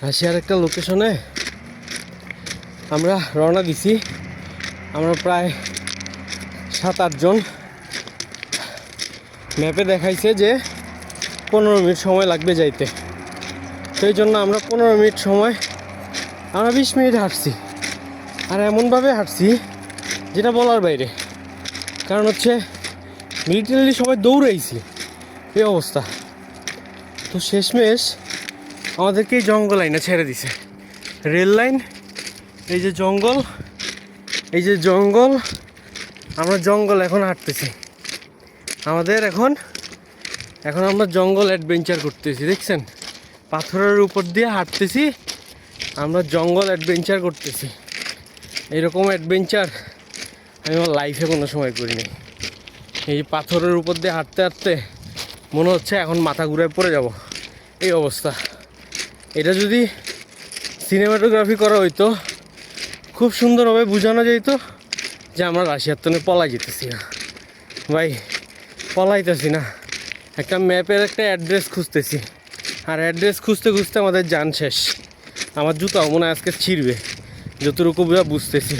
রাশিয়ার একটা লোকেশনে আমরা রওনা দিছি। আমরা প্রায় 7-8 জন। ম্যাপে দেখাইছে যে 15 মিনিট সময় লাগবে যাইতে। সেই জন্য আমরা 15 মিনিট সময় আমরা 20 মিনিট হাঁটছি। আর এমনভাবে হাঁটছি যেটা বলার বাইরে। কারণ হচ্ছে মিলিটারি সবাই দৌড়াইছি, এই অবস্থা। তো শেষমেশ আমাদেরকে এই জঙ্গল লাইনে ছেড়ে দিছে। রেল লাইন, এই যে জঙ্গল, এই যে জঙ্গল। আমরা জঙ্গল এখন হাঁটতেছি। আমাদের এখন আমরা জঙ্গল অ্যাডভেঞ্চার করতেছি। দেখছেন, পাথরের উপর দিয়ে হাঁটতেছি, আমরা জঙ্গল অ্যাডভেঞ্চার করতেছি। এইরকম অ্যাডভেঞ্চার আমি আমার লাইফে কোনো সময় করিনি। এই পাথরের উপর দিয়ে হাঁটতে হাঁটতে মনে হচ্ছে এখন মাথা ঘুরে পড়ে যাব, এই অবস্থা। এটা যদি সিনেমাটোগ্রাফি করা হইতো খুব সুন্দরভাবে বোঝানো যেত যে আমরা রাশিয়ার তনে পলাই যেতেছি না ভাই, পলাইতেছি না। একটা ম্যাপের একটা অ্যাড্রেস খুঁজতেছি, আর অ্যাড্রেস খুঁজতে খুঁজতে আমাদের যান শেষ। আমার জুতাও মনে হয় আজকে ছিঁড়বে, যতটুকু বুঝতেছি।